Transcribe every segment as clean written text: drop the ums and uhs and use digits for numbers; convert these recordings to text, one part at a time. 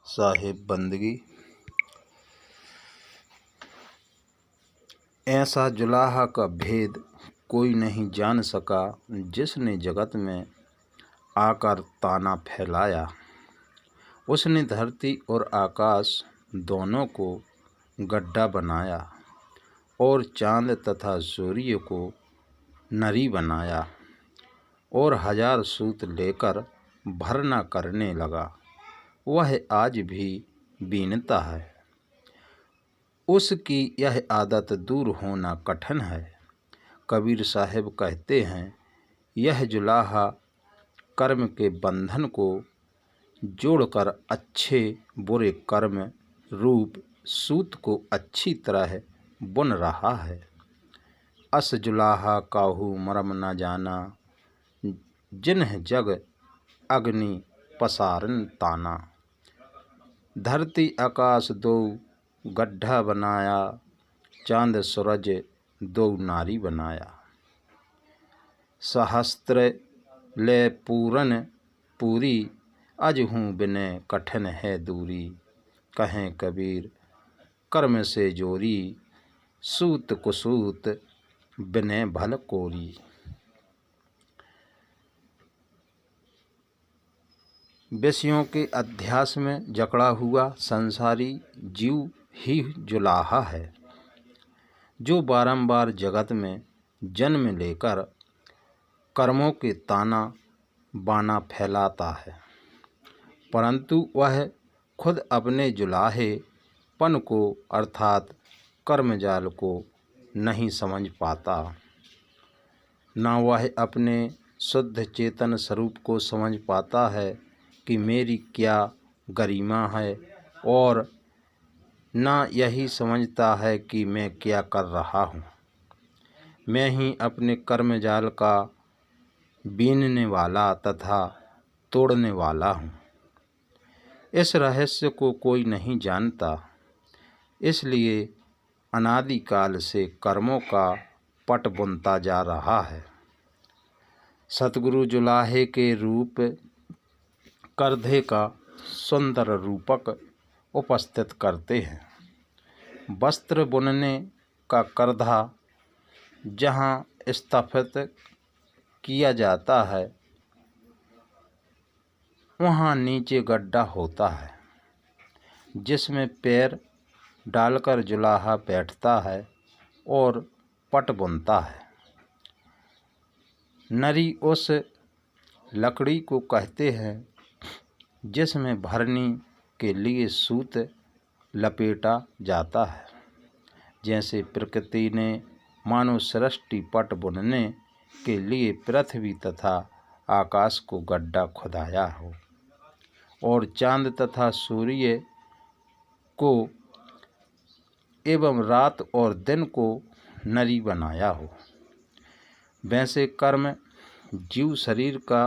साहिब बंदगी। ऐसा जुलाहा का भेद कोई नहीं जान सका, जिसने जगत में आकर ताना फैलाया। उसने धरती और आकाश दोनों को गड्ढा बनाया और चाँद तथा सूर्य को नरी बनाया और 1000 सूत लेकर भरना करने लगा। वह आज भी बीनता है, उसकी यह आदत दूर होना कठिन है। कबीर साहब कहते हैं, यह जुलाहा कर्म के बंधन को जोड़कर अच्छे बुरे कर्म रूप सूत को अच्छी तरह बुन रहा है। अस जुलाहा काहू मरम न जाना, जिन्ह जग अग्नि पसारन ताना। धरती आकाश दो गड्ढा बनाया, चाँद सूरज दो नारी बनाया। सहस्त्र ले पूरन पूरी, अजहूँ बिनय कठिन है दूरी। कहें कबीर कर्म से जोरी, सूत कुसूत बिनय भल कोरी। विषयों के अध्यास में जकड़ा हुआ संसारी जीव ही जुलाहा है, जो बारंबार जगत में जन्म लेकर कर्मों के ताना बाना फैलाता है, परंतु वह खुद अपने जुलाहेपन को अर्थात कर्मजाल को नहीं समझ पाता। न वह अपने शुद्ध चेतन स्वरूप को समझ पाता है कि मेरी क्या गरिमा है, और न यही समझता है कि मैं क्या कर रहा हूँ। मैं ही अपने कर्मजाल का बीनने वाला तथा तोड़ने वाला हूँ। इस रहस्य को कोई नहीं जानता, इसलिए अनादिकाल से कर्मों का पट बुनता जा रहा है। सतगुरु जुलाहे के रूप करधे का सुंदर रूपक उपस्थित करते हैं। वस्त्र बुनने का करधा जहाँ स्थापित किया जाता है, वहाँ नीचे गड्ढा होता है, जिसमें पैर डालकर जुलाहा बैठता है और पट बुनता है। नरी उस लकड़ी को कहते हैं जिसमें भरनी के लिए सूत लपेटा जाता है। जैसे प्रकृति ने मानव सृष्टि पट बुनने के लिए पृथ्वी तथा आकाश को गड्ढा खुदाया हो और चांद तथा सूर्य को एवं रात और दिन को नरी बनाया हो, वैसे कर्म जीव शरीर का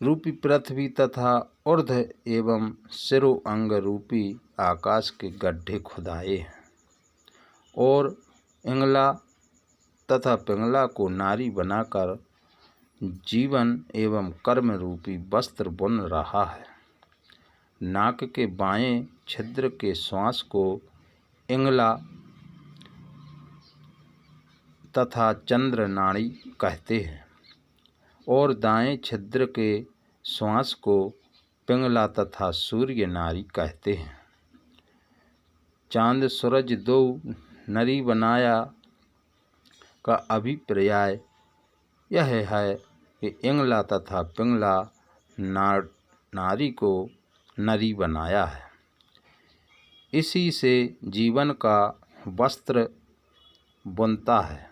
रूपी पृथ्वी तथा ऊर्ध्व एवं सिरो अंग रूपी आकाश के गड्ढे खुदाए हैं और इंगला तथा पिंगला को नारी बनाकर जीवन एवं कर्म रूपी वस्त्र बुन रहा है। नाक के बाएं छिद्र के श्वास को इंगला तथा चंद्र नाड़ी कहते हैं और दाएं छिद्र के श्वास को पिंगला तथा सूर्य नाड़ी कहते हैं। चांद सूरज दो नरी बनाया का अभिप्राय यह है कि इंगला तथा पिंगला नारी को नरी बनाया है। इसी से जीवन का वस्त्र बुनता है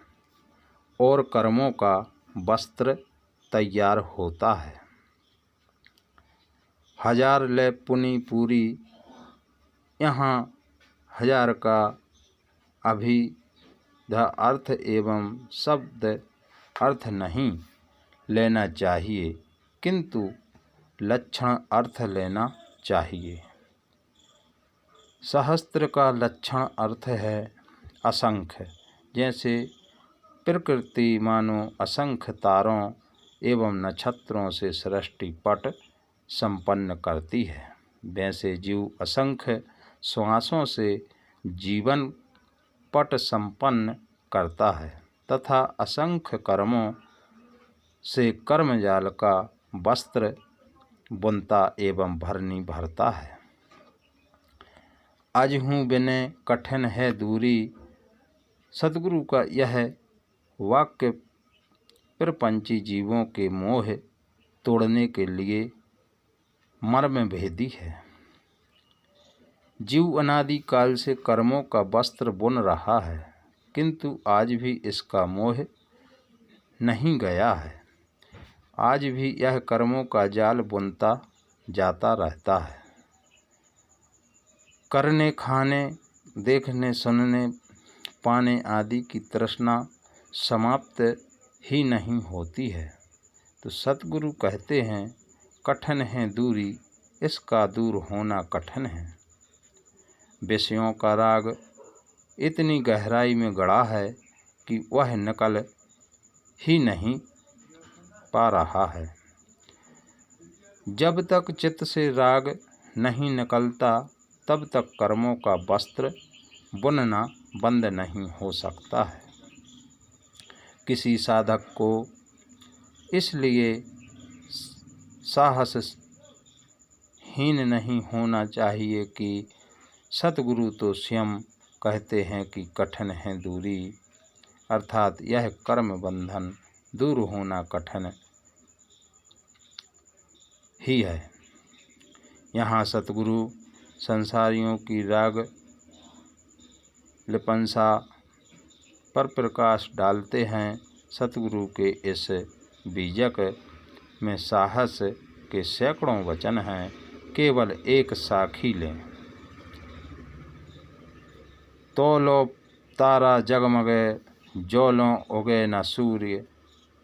और कर्मों का वस्त्र तैयार होता है। 1000 ले पुनि पूरी, यहाँ 1000 का अभिध अर्थ एवं शब्द अर्थ नहीं लेना चाहिए, किंतु लक्षण अर्थ लेना चाहिए। सहस्त्र का लक्षण अर्थ है असंख्य। जैसे प्रकृति मानो असंख्य तारों एवं नक्षत्रों से सृष्टि पट संपन्न करती है। वैसे जीव असंख्य श्वासों से जीवन पट संपन्न करता है तथा असंख्य कर्मों से कर्मजाल का वस्त्र बुनता एवं भरनी भरता है। आज हूँ बिने कठिन है दूरी, सतगुरु का यह वाक्य प्रपंची जीवों के मोह तोड़ने के लिए मर्म भेदी है। जीव अनादि काल से कर्मों का वस्त्र बुन रहा है, किंतु आज भी इसका मोह नहीं गया है। आज भी यह कर्मों का जाल बुनता जाता रहता है। करने, खाने, देखने, सुनने, पाने आदि की तृष्णा समाप्त ही नहीं होती है। तो सतगुरु कहते हैं, कठिन है दूरी, इसका दूर होना कठिन है। विषयों का राग इतनी गहराई में गड़ा है कि वह निकल ही नहीं पा रहा है। जब तक चित्त से राग नहीं निकलता, तब तक कर्मों का वस्त्र बुनना बंद नहीं हो सकता है। किसी साधक को इसलिए साहसहीन नहीं होना चाहिए कि सतगुरु तो स्वयं कहते हैं कि कठिन है दूरी, अर्थात यह कर्म बंधन दूर होना कठिन ही है। यहाँ सतगुरु संसारियों की राग लिपंसा पर प्रकाश डालते हैं। सतगुरु के इस बीजक में साहस के सैकड़ों वचन हैं, केवल एक साखी लें। तो लो तारा जगमगे, जो लो उगे न सूर्य,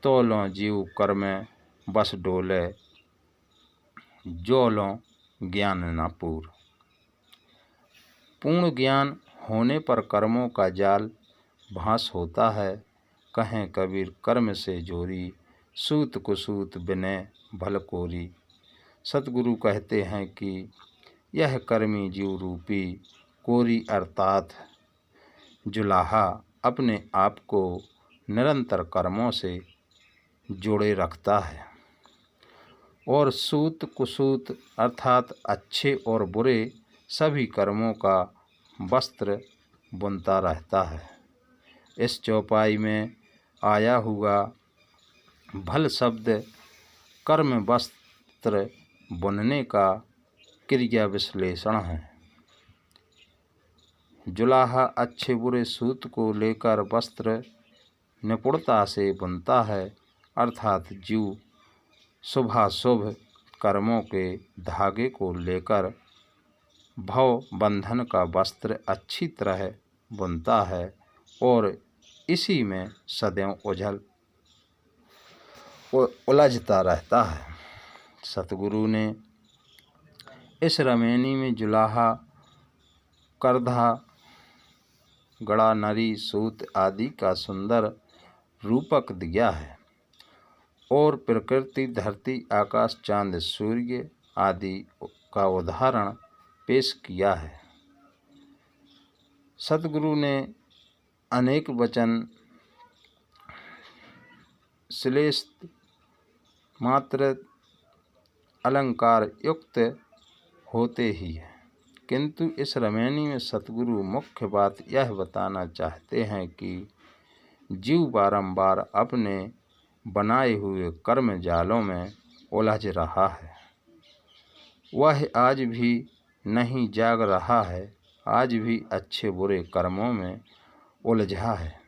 तो लो जीव कर में बस डोले, जो लो ज्ञान न पूर। पूर्ण ज्ञान होने पर कर्मों का जाल भास होता है। कहें कबीर कर्म से जोरी, सूत कुसूत बिने भल कोरी। सतगुरु कहते हैं कि यह कर्मी जीव रूपी कोरी अर्थात जुलाहा अपने आप को निरंतर कर्मों से जोड़े रखता है और सूत कुसूत अर्थात अच्छे और बुरे सभी कर्मों का वस्त्र बुनता रहता है। इस चौपाई में आया हुआ भल शब्द कर्म वस्त्र बुनने का क्रिया विश्लेषण है। जुलाहा अच्छे बुरे सूत को लेकर वस्त्र निपुणता से बुनता है, अर्थात जीव शुभाशुभ कर्मों के धागे को लेकर भव बंधन का वस्त्र अच्छी तरह बुनता है और इसी में सदैव उलझता रहता है। सतगुरु ने इस रमैनी में जुलाहा, करधा, गड़ा, नरी, सूत आदि का सुंदर रूपक दिया है और प्रकृति, धरती, आकाश, चांद, सूर्य आदि का उदाहरण पेश किया है। सतगुरु ने अनेक वचन श्लेष मात्र अलंकार युक्त होते ही है, किंतु इस रमैनी में सतगुरु मुख्य बात यह बताना चाहते हैं कि जीव बारंबार अपने बनाए हुए कर्म जालों में उलझ रहा है। वह आज भी नहीं जाग रहा है, आज भी अच्छे बुरे कर्मों में उलझा है।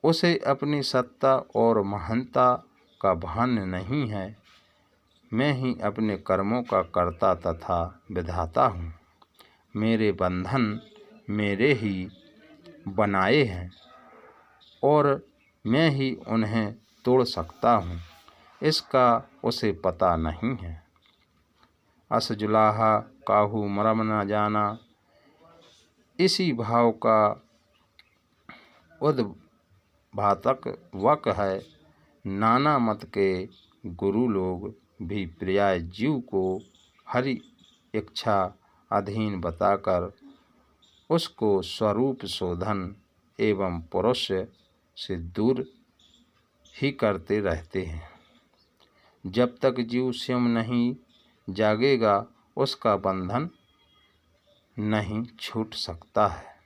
उसे अपनी सत्ता और महानता का भान नहीं है। मैं ही अपने कर्मों का कर्ता तथा विधाता हूँ। मेरे बंधन मेरे ही बनाए हैं और मैं ही उन्हें तोड़ सकता हूँ, इसका उसे पता नहीं है। अस जुलाहा काहू मरम न जाना, इसी भाव का उद्घातक वक है। नाना मत के गुरु लोग भी पर्याय जीव को हरि इच्छा अधीन बताकर उसको स्वरूप शोधन एवं पुरुष से दूर ही करते रहते हैं। जब तक जीव स्वयं नहीं जागेगा उसका बंधन नहीं छूट सकता है।